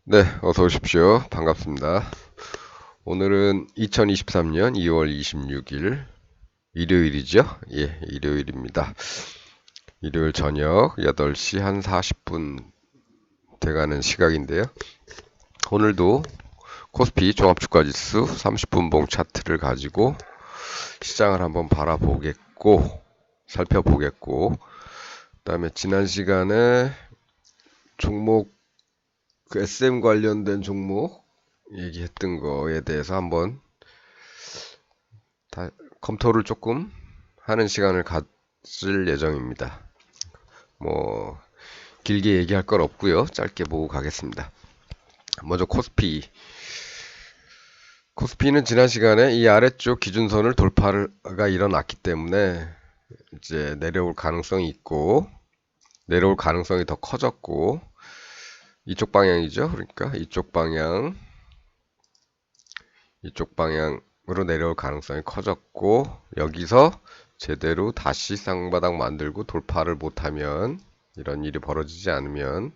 네, 어서 오십시오. 반갑습니다. 오늘은 2023년 2월 26일 일요일이죠? 예, 일요일입니다. 일요일 저녁 8시 한 40분 돼가는 시각인데요. 오늘도 코스피 종합주가지수 30분봉 차트를 가지고 시장을 한번 살펴보겠고, 그다음에 지난 시간에 종목, SM 관련된 종목 얘기했던 거에 대해서 한번 검토를 조금 하는 시간을 가질 예정입니다. 뭐 길게 얘기할 건 없고요. 짧게 보고 가겠습니다. 먼저 코스피는 지난 시간에 이 아래쪽 기준선을 돌파가 일어났기 때문에 이제 내려올 가능성이 있고, 내려올 가능성이 더 커졌고, 이쪽 방향이죠. 그러니까 이쪽 방향으로 내려올 가능성이 커졌고, 여기서 제대로 다시 쌍바닥 만들고 돌파를 못하면, 이런 일이 벌어지지 않으면,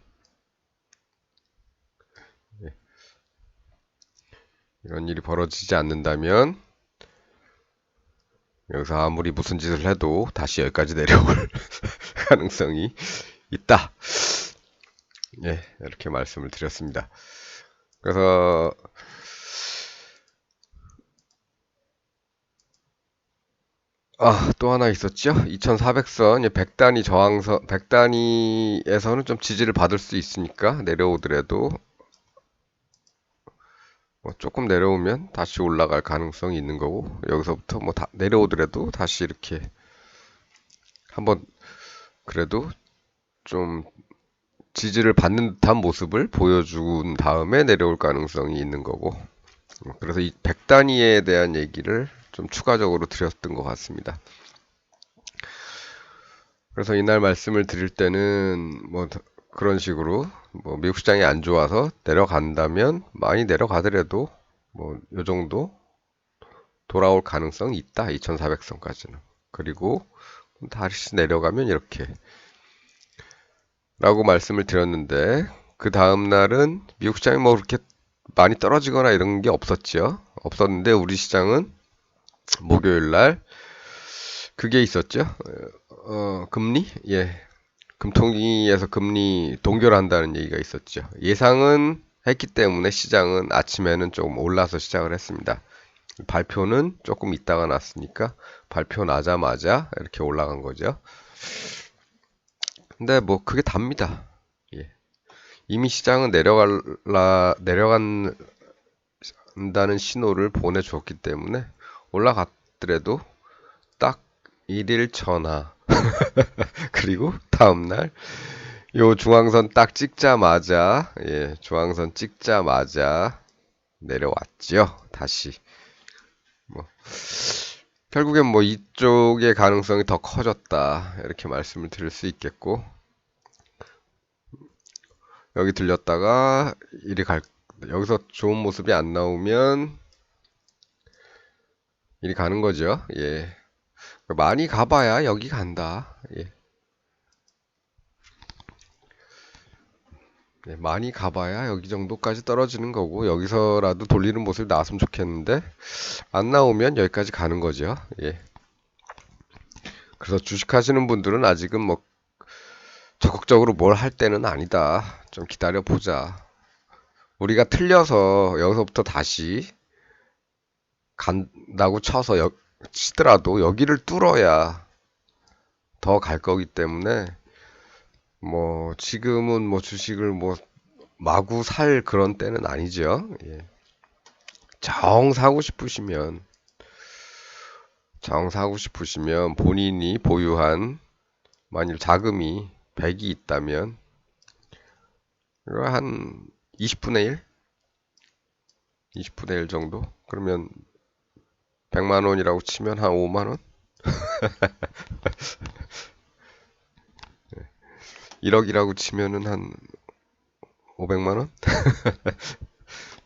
이런 일이 벌어지지 않는다면 여기서 아무리 무슨 짓을 해도 다시 여기까지 내려올 가능성이 있다. 예, 이렇게 말씀을 드렸습니다. 그래서 또 하나 있었죠. 2400선 100단위 저항선, 100단위에서는 좀 지지를 받을 수 있으니까 내려오더라도 뭐 조금 내려오면 다시 올라갈 가능성이 있는 거고, 여기서부터 뭐 내려오더라도 다시 이렇게 한번 그래도 좀 지지를 받는 듯한 모습을 보여준 다음에 내려올 가능성이 있는 거고, 그래서 이 100단위에 대한 얘기를 좀 추가적으로 드렸던 것 같습니다. 그래서 이날 말씀을 드릴 때는 뭐 그런 식으로 뭐 미국 시장이 안 좋아서 내려간다면 많이 내려가더라도 뭐 요 정도 돌아올 가능성이 있다. 2400선까지는. 그리고 다시 내려가면 이렇게 라고 말씀을 드렸는데, 그 다음 날은 미국 시장이 뭐 그렇게 많이 떨어지거나 이런 게 없었죠. 없었는데 우리 시장은 목요일 날 그게 있었죠. 금리? 예. 금통위에서 금리 동결한다는 얘기가 있었죠. 예상은 했기 때문에 시장은 아침에는 조금 올라서 시작을 했습니다. 발표는 조금 있다가 났으니까 발표 나자마자 이렇게 올라간 거죠. 근데 뭐 그게 답니다. 예. 이미 시장은 내려간다는 신호를 보내주었기 때문에 올라갔더라도 딱 1일 전화 그리고 다음날 요 중앙선 딱 찍자마자, 중앙선 찍자마자 내려왔죠. 다시. 뭐 결국엔 뭐 이쪽의 가능성이 더 커졌다. 이렇게 말씀을 드릴 수 있겠고, 여기 들렸다가 여기서 좋은 모습이 안 나오면 이리 가는 거죠. 예. 많이 가봐야 여기 간다. 예. 네, 많이 가봐야 여기 정도까지 떨어지는 거고, 여기서라도 돌리는 모습이 나왔으면 좋겠는데 안 나오면 여기까지 가는 거죠. 예. 그래서 주식 하시는 분들은 아직은 뭐 적극적으로 뭘 할 때는 아니다. 좀 기다려 보자. 우리가 틀려서 여기서부터 다시 간다고 치더라도 여기를 뚫어야 더 갈 거기 때문에, 뭐 지금은 뭐 주식을 뭐 마구 살 그런 때는 아니죠. 예. 정 사고 싶으시면 본인이 보유한, 만일 자금이 100이 있다면 이거 한 20분의 1? 20분의 1 정도? 그러면 100만 원이라고 치면 한 5만 원? 1억이라고 치면은 한 500만 원?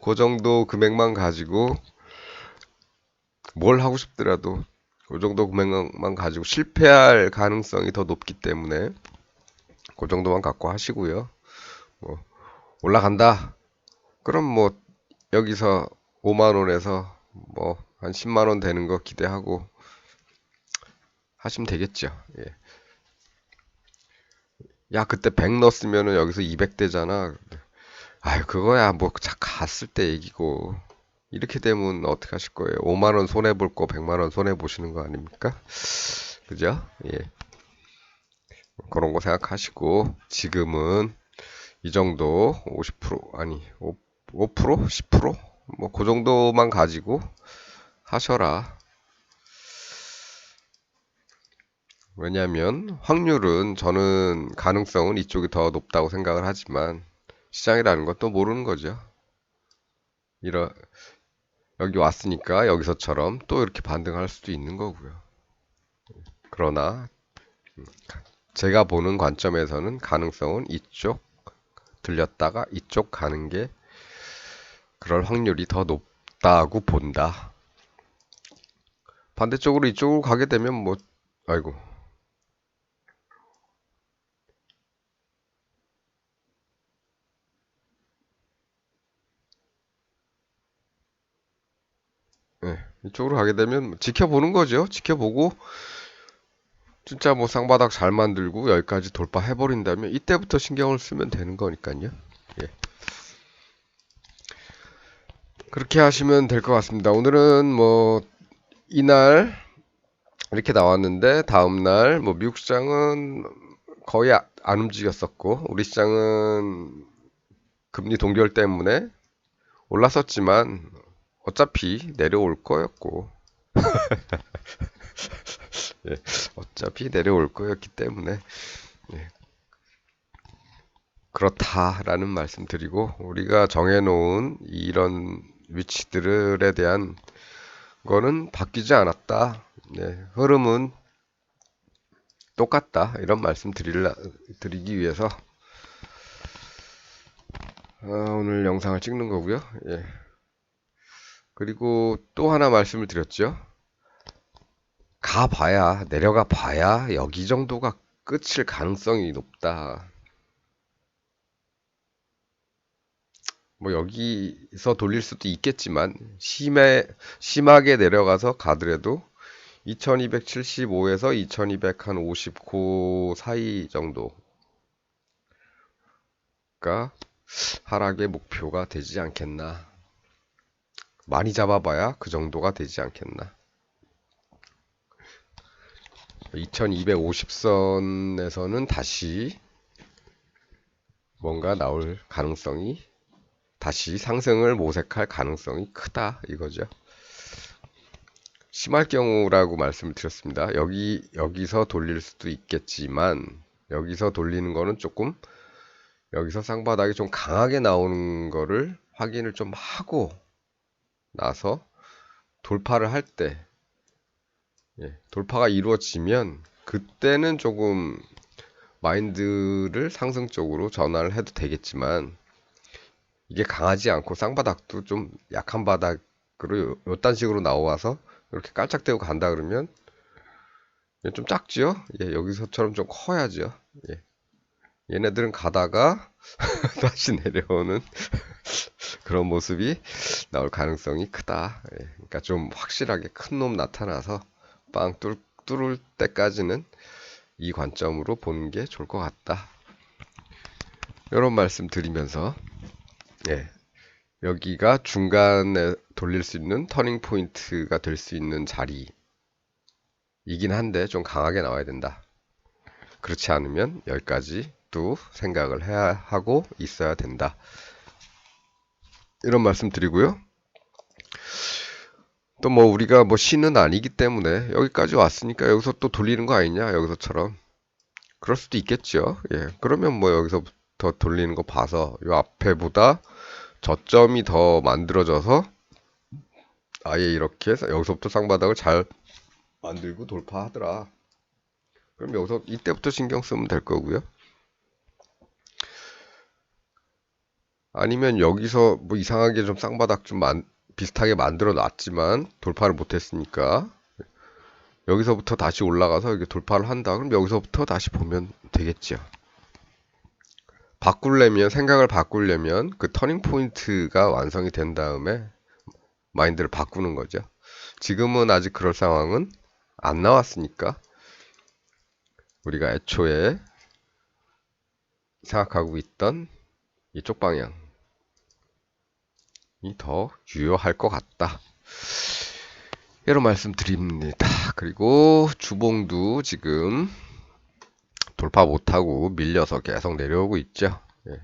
그 정도 금액만 가지고 뭘 하고 싶더라도 그 정도 금액만 가지고 실패할 가능성이 더 높기 때문에 그 정도만 갖고 하시고요. 뭐 올라간다. 그럼 뭐 여기서 5만 원에서 뭐 한 10만 원 되는 거 기대하고 하시면 되겠죠. 예. 야, 그때 100 넣었으면은 여기서 200 되잖아. 아유, 그거야 뭐 갔을 때 얘기고. 이렇게 되면 어떻게 하실 거예요? 5만 원 손해 볼 거 100만 원 손해 보시는 거 아닙니까? 그죠? 예. 그런 거 생각하시고 지금은 이 정도 50% 아니 5% 10% 뭐 그 정도만 가지고 하셔라. 왜냐하면 확률은 저는 가능성은 이쪽이 더 높다고 생각을 하지만 시장이라는 건 또 모르는 거죠. 이런 여기 왔으니까 여기서처럼 또 이렇게 반등할 수도 있는 거고요. 그러나 제가 보는 관점에서는 가능성은 이쪽 들렸다가 이쪽 가는 게 그럴 확률이 더 높다고 본다. 반대쪽으로 이쪽으로 가게 되면 뭐 아이고 예, 이쪽으로 가게 되면 지켜보는 거죠. 지켜보고 진짜 뭐 쌍바닥 잘 만들고 여기까지 돌파해버린다면 이때부터 신경을 쓰면 되는 거니까요. 예. 그렇게 하시면 될 것 같습니다. 오늘은 뭐 이날 이렇게 나왔는데 다음날 뭐 미국 시장은 거의 안 움직였었고 우리 시장은 금리 동결 때문에 올랐었지만 어차피 내려올 거였고 예, 어차피 내려올 거였기 때문에 예, 그렇다라는 말씀 드리고 우리가 정해놓은 이런 위치들에 대한 거는 바뀌지 않았다. 네, 흐름은 똑같다. 이런 말씀 드리기 위해서 오늘 영상을 찍는 거고요. 예. 그리고 또 하나 말씀을 드렸죠. 가봐야 내려가 봐야 여기 정도가 끝일 가능성이 높다. 뭐 여기서 돌릴 수도 있겠지만 심하게 내려가서 가더라도 2275에서 2259 사이 정도가 하락의 목표가 되지 않겠나. 많이 잡아봐야 그 정도가 되지 않겠나. 2250선에서는 다시 뭔가 나올 가능성이 다시 상승을 모색할 가능성이 크다 이거죠. 심할 경우라고 말씀을 드렸습니다. 여기서 돌릴 수도 있겠지만 여기서 돌리는 거는 조금 여기서 쌍바닥이 좀 강하게 나오는 거를 확인을 좀 하고 나서 돌파를 할 때 돌파가 이루어지면 그때는 조금 마인드를 상승 쪽으로 전환을 해도 되겠지만 이게 강하지 않고 쌍바닥도 좀 약한 바닥으로 요딴 식으로 나와서 이렇게 깔짝대고 간다 그러면 좀 작지요? 예, 여기서처럼 좀 커야죠. 예. 얘네들은 가다가 다시 내려오는 그런 모습이 나올 가능성이 크다. 예. 그러니까 좀 확실하게 큰 놈 나타나서 빵 뚫을 때까지는 이 관점으로 보는 게 좋을 것 같다. 이런 말씀 드리면서 예. 여기가 중간에 돌릴 수 있는 터닝 포인트가 될 수 있는 자리이긴 한데 좀 강하게 나와야 된다. 그렇지 않으면 여기까지 또 생각을 해야 하고 있어야 된다. 이런 말씀 드리고요. 또 뭐 우리가 뭐 신은 아니기 때문에 여기까지 왔으니까 여기서 또 돌리는 거 아니냐 여기서처럼 그럴 수도 있겠죠. 예, 그러면 뭐 여기서부터 돌리는 거 봐서 요 앞에보다 저점이 더 만들어져서 아예 이렇게 해서 여기서부터 쌍바닥을 잘 만들고 돌파하더라. 그럼 여기서 이때부터 신경 쓰면 될 거고요. 아니면 여기서 뭐 이상하게 좀 쌍바닥 좀 비슷하게 만들어 놨지만 돌파를 못했으니까 여기서부터 다시 올라가서 이렇게 돌파를 한다. 그럼 여기서부터 다시 보면 되겠죠. 생각을 바꾸려면 그 터닝 포인트가 완성이 된 다음에 마인드를 바꾸는 거죠. 지금은 아직 그럴 상황은 안 나왔으니까 우리가 애초에 생각하고 있던 이쪽 방향이 더 유효할 것 같다. 이런 말씀 드립니다. 그리고 주봉도 지금 돌파 못하고 밀려서 계속 내려오고 있죠. 예.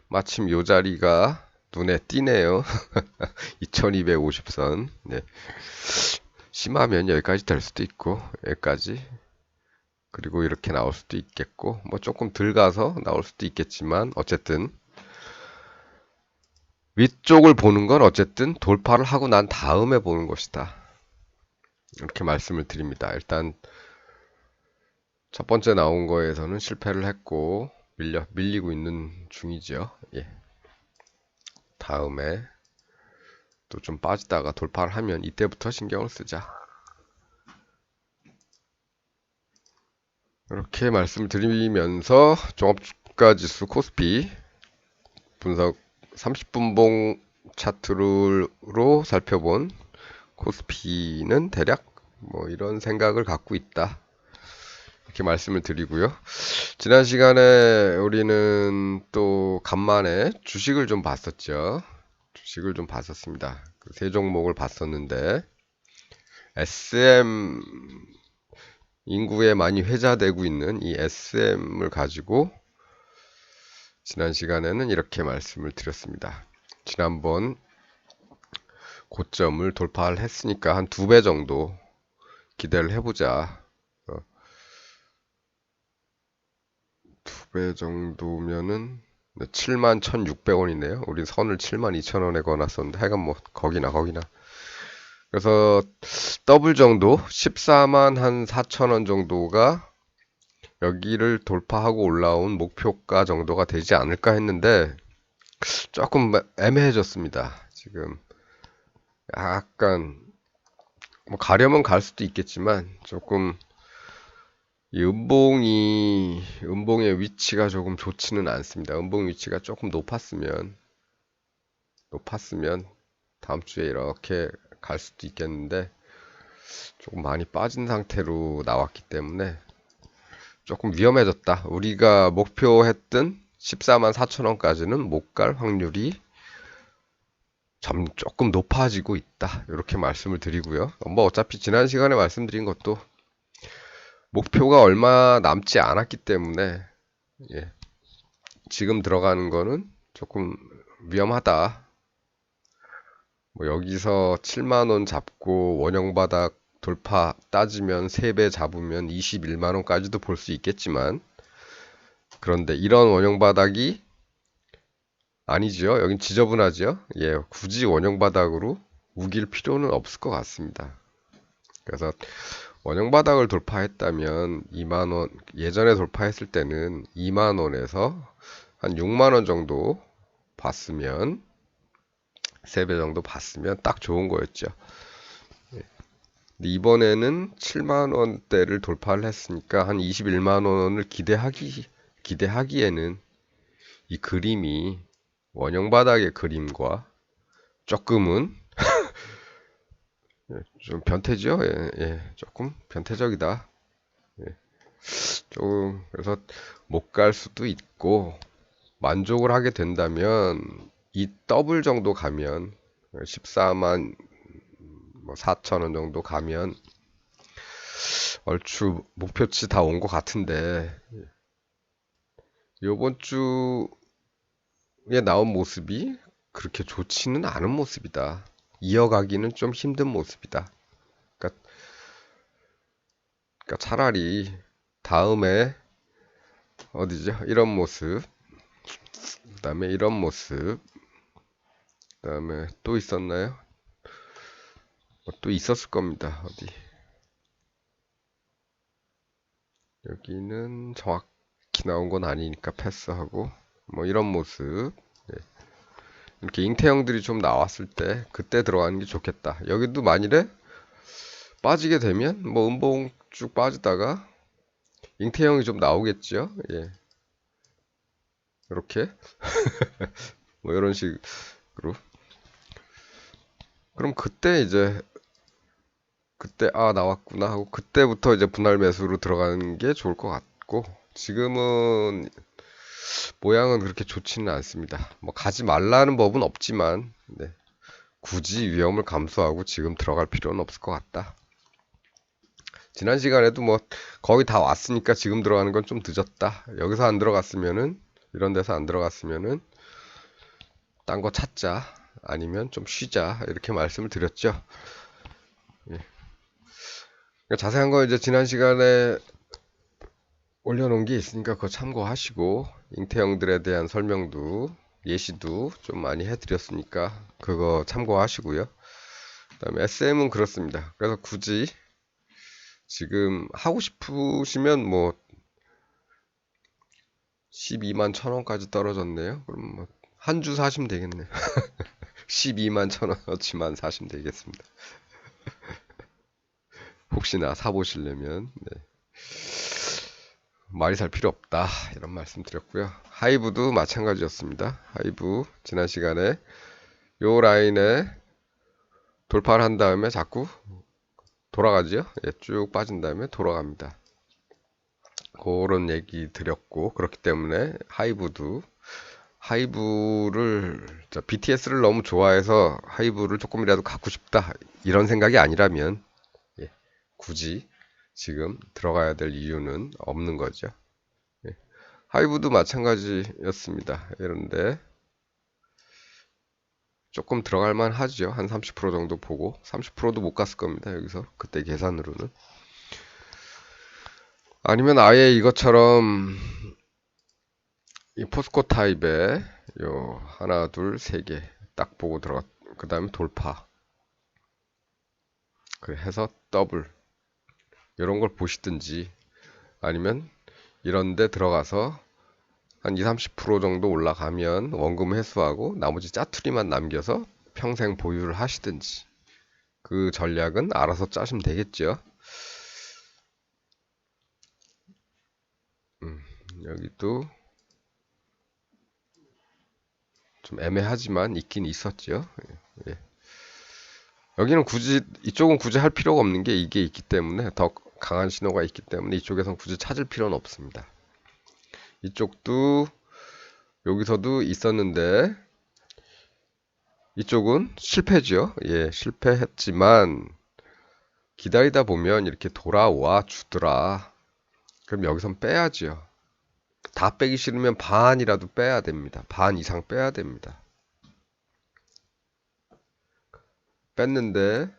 마침 요 자리가 눈에 띄네요. 2250선. 네. 심하면 여기까지 될 수도 있고, 여기까지. 그리고 이렇게 나올 수도 있겠고, 뭐 조금 덜 가서 나올 수도 있겠지만, 어쨌든, 위쪽을 보는 건 어쨌든 돌파를 하고 난 다음에 보는 것이다. 이렇게 말씀을 드립니다. 일단, 첫 번째 나온 거에서는 실패를 했고, 밀리고 있는 중이죠. 예. 다음에 또 좀 빠지다가 돌파를 하면 이때부터 신경을 쓰자. 이렇게 말씀을 드리면서 종합주가지수 코스피 분석 30분봉 차트로 살펴본 코스피는 대략 뭐 이런 생각을 갖고 있다. 이렇게 말씀을 드리고요. 지난 시간에 우리는 또 간만에 주식을 좀 봤었죠. 주식을 좀 봤었습니다. 그 세 종목을 봤었는데 SM 인구에 많이 회자되고 있는 이 SM을 가지고 지난 시간에는 이렇게 말씀을 드렸습니다. 지난번 고점을 돌파를 했으니까 한 2배 정도 기대를 해보자. 2배 정도면은 71,600원이네요. 우린 선을 72,000원에 거놨었는데 하여간 뭐 거기나. 그래서 더블 정도 14만 한 4,000원 정도가 여기를 돌파하고 올라온 목표가 정도가 되지 않을까 했는데 조금 애매해졌습니다. 지금 약간 뭐 가려면 갈 수도 있겠지만 조금 이 음봉의 위치가 조금 좋지는 않습니다. 음봉 위치가 조금 높았으면 다음 주에 이렇게 갈 수도 있겠는데 조금 많이 빠진 상태로 나왔기 때문에 조금 위험해졌다. 우리가 목표했던 14만 4천원까지는 못 갈 확률이 조금 높아지고 있다. 이렇게 말씀을 드리고요. 뭐 어차피 지난 시간에 말씀드린 것도 목표가 얼마 남지 않았기 때문에 예, 지금 들어가는 거는 조금 위험하다. 뭐 여기서 7만원 잡고 원형바닥 돌파 따지면 3배 잡으면 21만원까지도 볼 수 있겠지만 그런데 이런 원형바닥이 아니죠. 여긴 지저분하죠. 예, 굳이 원형바닥으로 우길 필요는 없을 것 같습니다. 그래서 원형바닥을 돌파했다면 2만원, 예전에 돌파했을 때는 2만원에서 한 6만원 정도 봤으면 3배 정도 봤으면 딱 좋은 거였죠. 근데 이번에는 7만원대를 돌파를 했으니까 한 21만원을 기대하기에는 이 그림이 원형바닥의 그림과 조금은 좀 변태죠? 예, 조금 변태적이다. 예, 조금 그래서 못 갈 수도 있고 만족을 하게 된다면 이 더블 정도 가면 14만 4천원 정도 가면 얼추 목표치 다 온 것 같은데 요번 주에 나온 모습이 그렇게 좋지는 않은 모습이다. 이어가기는 좀 힘든 모습이다. 그러니까 차라리 다음에 어디죠? 이런 모습, 그 다음에 이런 모습, 그 다음에 또 있었나요? 또 있었을 겁니다. 어디? 여기는 정확히 나온 건 아니니까 패스하고 뭐 이런 모습. 예. 이렇게 잉태형들이 좀 나왔을 때 그때 들어가는 게 좋겠다. 여기도 만일에 빠지게 되면 뭐 음봉 쭉 빠지다가 잉태형이 좀 나오겠죠. 예. 이렇게 뭐 이런 식으로. 그럼 그때 아 나왔구나 하고 그때부터 이제 분할 매수로 들어가는 게 좋을 것 같고, 지금은 모양은 그렇게 좋지는 않습니다. 뭐 가지 말라는 법은 없지만, 네, 굳이 위험을 감수하고 지금 들어갈 필요는 없을 것 같다. 지난 시간에도 뭐 거의 다 왔으니까 지금 들어가는 건 좀 늦었다. 여기서 안 들어갔으면은, 이런 데서 안 들어갔으면은 딴 거 찾자, 아니면 좀 쉬자, 이렇게 말씀을 드렸죠. 예. 그러니까 자세한 거 이제 지난 시간에 올려놓은 게 있으니까 그거 참고하시고, 잉태형들에 대한 설명도 예시도 좀 많이 해드렸으니까 그거 참고하시고요. 그다음에 SM은 그렇습니다. 그래서 굳이 지금 하고 싶으시면 뭐 12만 1,000원까지 떨어졌네요. 그럼 뭐 한 주 사시면 되겠네요. 12만 1,000원어치만 사시면 되겠습니다. 혹시나 사보시려면. 네. 많이 살 필요 없다, 이런 말씀 드렸고요. 하이브도 마찬가지였습니다. 하이브 지난 시간에 요 라인에 돌파를 한 다음에 자꾸 돌아가죠. 예, 쭉 빠진 다음에 돌아갑니다. 그런 얘기 드렸고, 그렇기 때문에 하이브를 BTS를 너무 좋아해서 하이브를 조금이라도 갖고 싶다, 이런 생각이 아니라면, 예, 굳이 지금 들어가야 될 이유는 없는 거죠. 예, 하이브도 마찬가지였습니다. 이런데 조금 들어갈 만 하죠. 한 30% 정도 보고, 30%도 못 갔을 겁니다. 여기서 그때 계산으로는. 아니면 아예 이것처럼 이 포스코 타입에 요 하나 둘 세 개 딱 보고 들어가, 그 다음에 돌파, 그래 해서 더블, 이런 걸 보시든지, 아니면 이런 데 들어가서 한 2, 30% 정도 올라가면 원금 회수하고 나머지 짜투리만 남겨서 평생 보유를 하시든지, 그 전략은 알아서 짜시면 되겠죠. 여기도 좀 애매하지만 있긴 있었죠. 예. 여기는 이쪽은 굳이 할 필요가 없는 게 이게 있기 때문에, 더 강한 신호가 있기 때문에 이쪽에선 굳이 찾을 필요는 없습니다. 이쪽도 여기서도 있었는데 이쪽은 실패죠. 예, 실패했지만 기다리다 보면 이렇게 돌아와 주더라. 그럼 여기선 빼야죠. 다 빼기 싫으면 반이라도 빼야 됩니다. 반 이상 빼야 됩니다. 뺐는데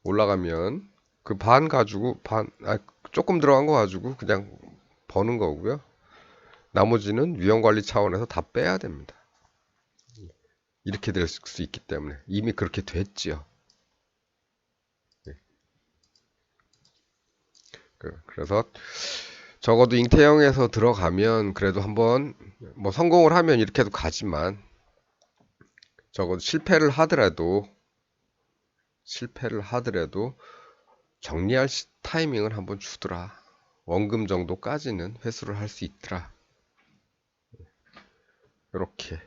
올라가면 그 반 가지고 조금 들어간 거 가지고 그냥 버는 거고요. 나머지는 위험관리 차원에서 다 빼야 됩니다. 이렇게 될 수 있기 때문에 이미 그렇게 됐지요. 그래서 적어도 잉태형에서 들어가면 그래도 한번 뭐 성공을 하면 이렇게도 가지만, 적어도 실패를 하더라도 정리할 타이밍을 한번 주더라. 원금 정도까지는 회수를 할 수 있더라. 이렇게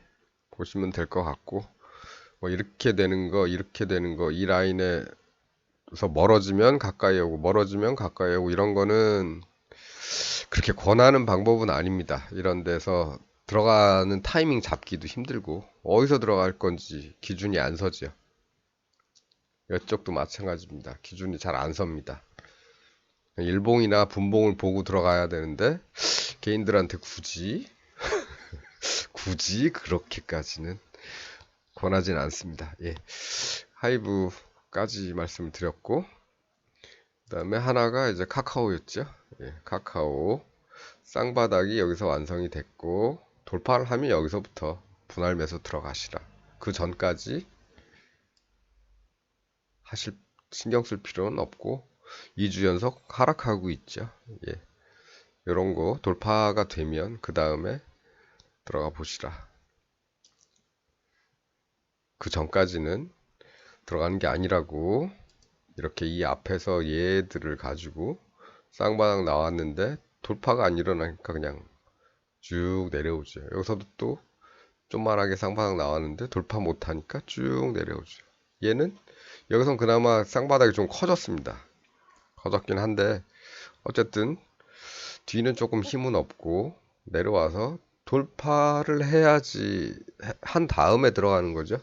보시면 될 것 같고, 뭐 이렇게 되는 거, 이 라인에서 멀어지면 가까이 오고, 멀어지면 가까이 오고, 이런 거는 그렇게 권하는 방법은 아닙니다. 이런 데서 들어가는 타이밍 잡기도 힘들고, 어디서 들어갈 건지 기준이 안 서죠. 이쪽도 마찬가지입니다. 기준이 잘 안 섭니다. 일봉이나 분봉을 보고 들어가야 되는데, 개인들한테 굳이 그렇게까지는 권하진 않습니다. 예. 하이브까지 말씀을 드렸고, 그 다음에 하나가 이제 카카오였죠. 예, 카카오. 쌍바닥이 여기서 완성이 됐고, 돌파를 하면 여기서부터 분할 매수 들어가시라. 그 전까지 신경 쓸 필요는 없고, 2주 연속 하락하고 있죠. 예. 요런 거 돌파가 되면 그 다음에 들어가 보시라. 그 전까지는 들어가는 게 아니라고. 이렇게 이 앞에서 얘들을 가지고 쌍바닥 나왔는데 돌파가 안 일어나니까 그냥 쭉 내려오죠. 여기서도 또 좀만하게 쌍바닥 나왔는데 돌파 못하니까 쭉 내려오죠. 얘는 여기선 그나마 쌍바닥이 좀 커졌습니다. 커졌긴 한데 어쨌든 뒤는 조금 힘은 없고 내려와서 돌파를 해야지 한 다음에 들어가는 거죠.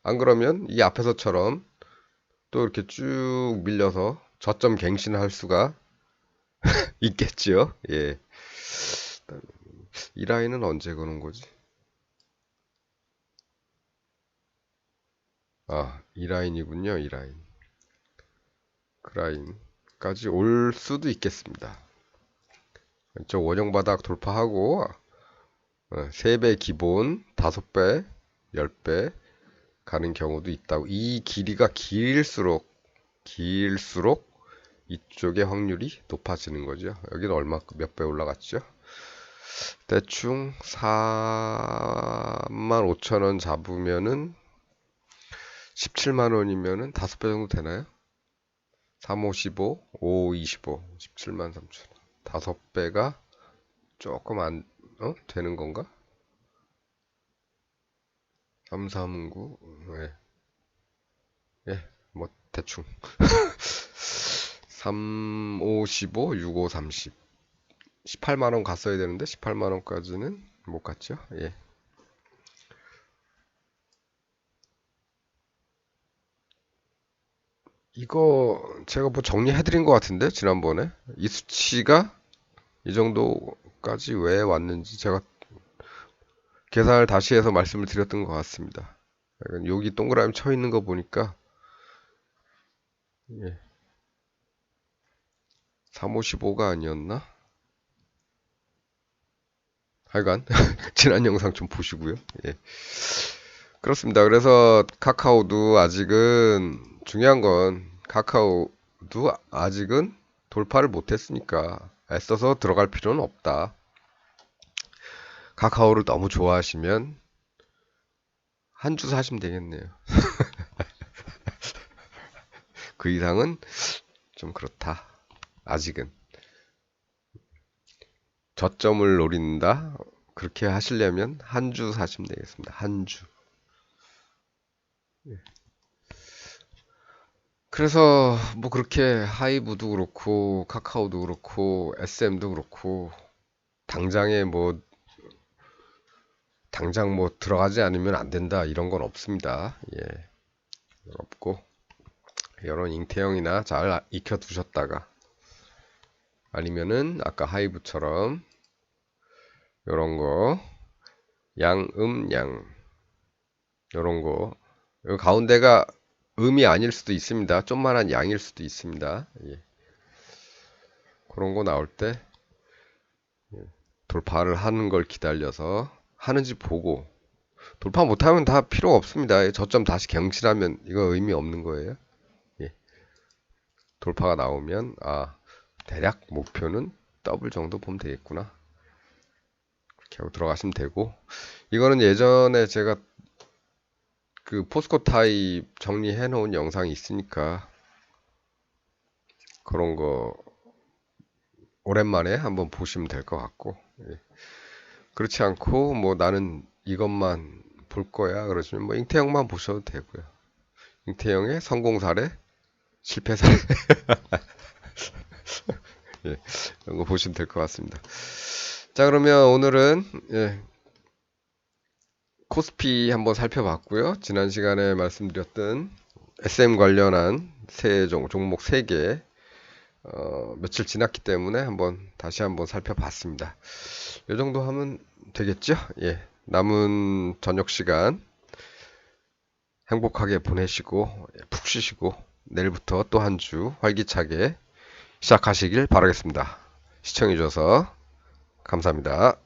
안 그러면 이 앞에서처럼 또 이렇게 쭉 밀려서 저점 갱신할 수가 있겠지요. 예. 이 라인은 언제 거는 거지? 아, 이 라인이군요. 이 라인. 그 라인까지 올 수도 있겠습니다. 저 원형 바닥 돌파하고 3배 기본, 5배, 10배 가는 경우도 있다고. 이 길이가 길수록 이쪽의 확률이 높아지는 거죠. 여기는 얼마 몇 배 올라갔죠? 대충 45,000원 잡으면은 17만원이면은 5배 정도 되나요? 3, 5, 15, 5, 25, 17만 3천 원. 5배가 조금 되는 건가? 3, 3, 9, 뭐, 대충. 3, 5, 15, 6, 5, 30. 18만원 갔어야 되는데, 18만원까지는 못 갔죠? 예. 이거, 제가 뭐 정리해드린 것 같은데, 지난번에. 이 수치가 이 정도까지 왜 왔는지 제가 계산을 다시 해서 말씀을 드렸던 것 같습니다. 여기 동그라미 쳐 있는 거 보니까, 예. 355가 아니었나? 하여간 지난 영상 좀 보시고요. 예. 그렇습니다. 그래서 카카오도 아직은 중요한 건 카카오도 아직은 돌파를 못했으니까 애써서 들어갈 필요는 없다. 카카오를 너무 좋아하시면 한 주 사시면 되겠네요. 그 이상은 좀 그렇다. 아직은. 저점을 노린다. 그렇게 하시려면 한 주 사시면 되겠습니다. 한 주. 그래서 뭐 그렇게 하이브도 그렇고 카카오도 그렇고 SM도 그렇고 당장 뭐 들어가지 않으면 안 된다 이런 건 없습니다. 예. 없고 이런 잉태형이나 잘 익혀 두셨다가 아니면은 아까 하이브처럼 요런 거 양음양 요런 거 요 가운데가 음이 아닐 수도 있습니다. 좀만한 양일 수도 있습니다. 예. 그런 거 나올 때 돌파를 하는 걸 기다려서 하는지 보고 돌파 못하면 다 필요 없습니다. 저점 다시 경신하면 이거 의미 없는 거예요. 예. 돌파가 나오면 대략 목표는 더블 정도 보면 되겠구나. 그렇게 하고 들어가시면 되고 이거는 예전에 제가 그 포스코 타입 정리해 놓은 영상이 있으니까 그런 거 오랜만에 한번 보시면 될 것 같고 예. 그렇지 않고 뭐 나는 이것만 볼 거야 그러시면 뭐 잉태형만 보셔도 되고요. 잉태형의 성공 사례, 실패 사례 예, 이런 거 보시면 될 것 같습니다. 자 그러면 오늘은 코스피 한번 살펴봤고요. 지난 시간에 말씀드렸던 SM 관련한 종목 3개 며칠 지났기 때문에 다시 한번 살펴봤습니다. 이 정도 하면 되겠죠? 예. 남은 저녁 시간 행복하게 보내시고 푹 쉬시고 내일부터 또 한 주 활기차게 시작하시길 바라겠습니다. 시청해주셔서 감사합니다.